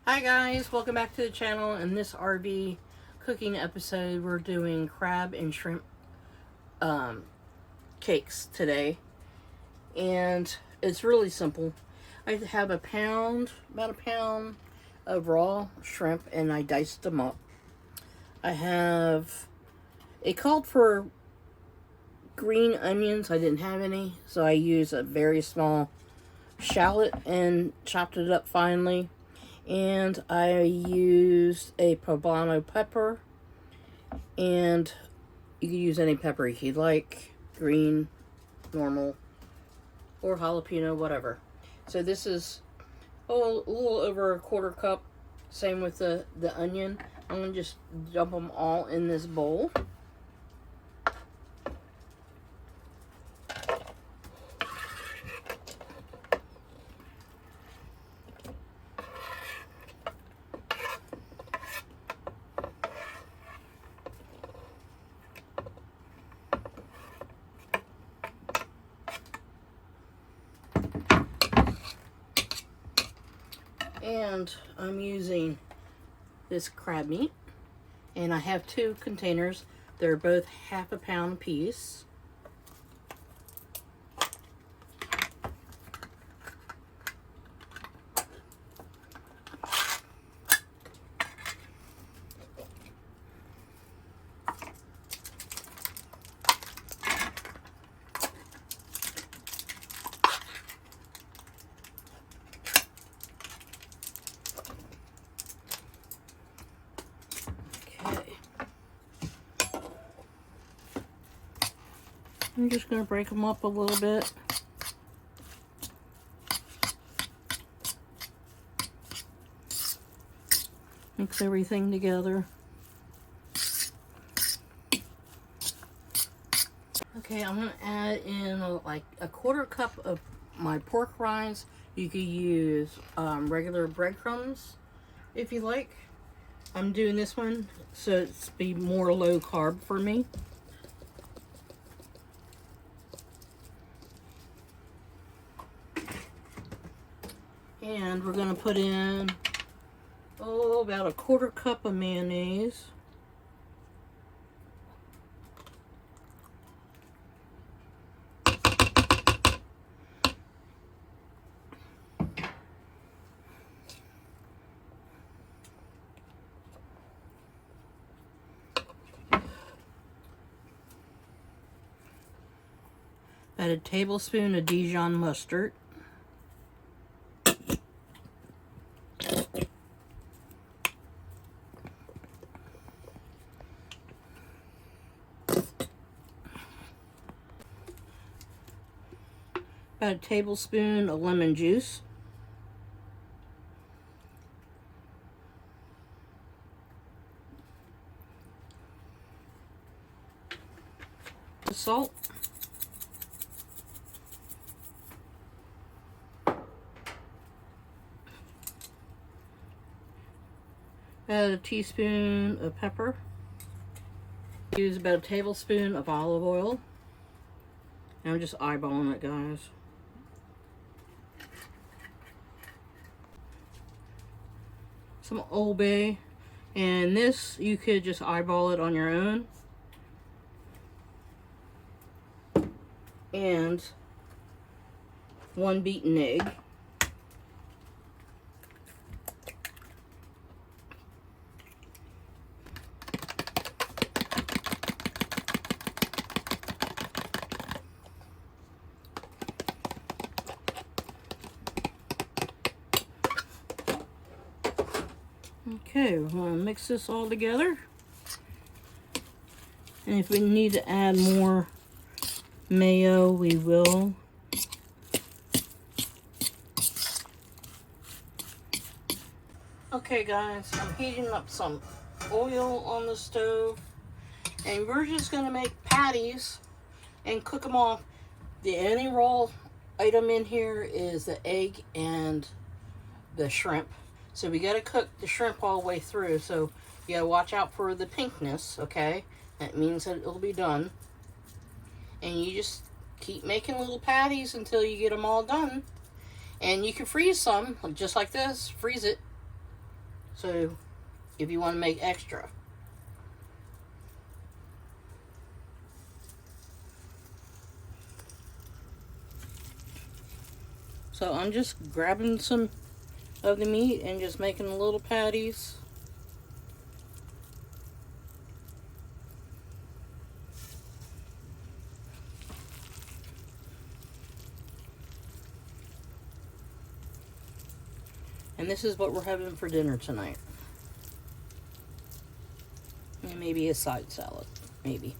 Hi guys, welcome back to the channel. In this RV cooking episode, we're doing crab and shrimp cakes today. And it's really simple. I have about a pound of raw shrimp, and I diced them up. It called for green onions. I didn't have any, so I used a very small shallot and chopped it up finely. And I used a poblano pepper, and you can use any pepper you'd like, green, normal, or jalapeno, whatever. So this is a little over a quarter cup. Same with the onion. I'm going to just dump them all in this bowl. And I'm using this crab meat, and I have two containers. They're both half a pound apiece. I'm just going to break them up a little bit. Mix everything together. Okay, I'm going to add in like a quarter cup of my pork rinds. You could use regular breadcrumbs if you like. I'm doing this one so it's be more low carb for me. And we're going to put in, about a quarter cup of mayonnaise. About a tablespoon of Dijon mustard. About a tablespoon of lemon juice. Salt. About a teaspoon of pepper. Use about a tablespoon of olive oil. And I'm just eyeballing it, guys. Some Old Bay, and this you could just eyeball it on your own. And one beaten egg. Okay, we're going to mix this all together. And if we need to add more mayo, we will. Okay guys, I'm heating up some oil on the stove. And we're just going to make patties and cook them off. The only raw item in here is the egg and the shrimp. So we got to cook the shrimp all the way through. So you got to watch out for the pinkness, okay? That means that it'll be done. And you just keep making little patties until you get them all done. And you can freeze some, just like this. Freeze it. So if you want to make extra. So I'm just grabbing some of the meat and just making little patties. And this is what we're having for dinner tonight. And maybe a side salad, maybe.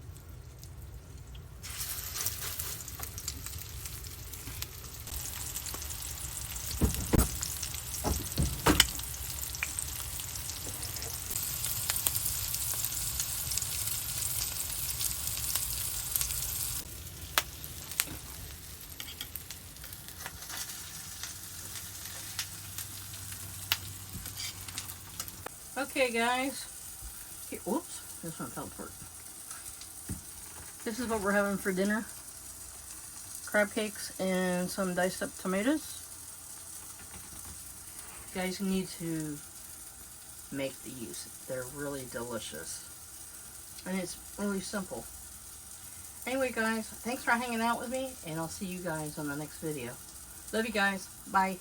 Okay, guys. Here, whoops, this one fell apart. This is what we're having for dinner. Crab cakes and some diced up tomatoes. You guys need to make these. They're really delicious. And it's really simple. Anyway, guys, thanks for hanging out with me, and I'll see you guys on the next video. Love you guys. Bye.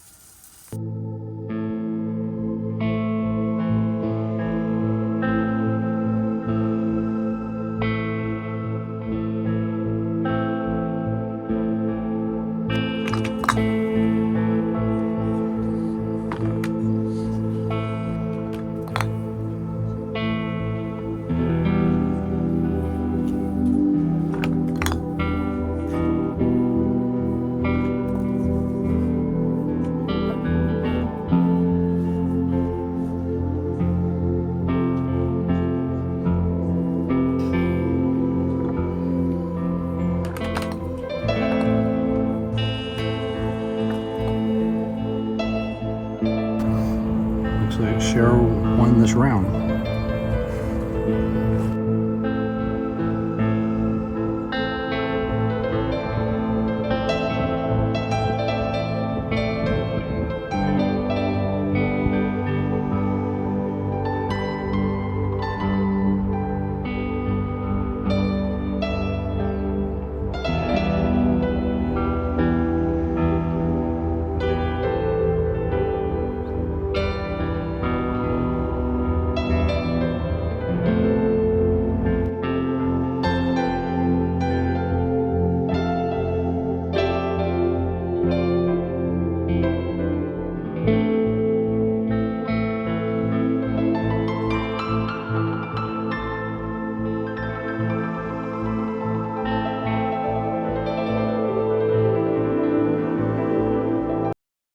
Looks like Cheryl won this round.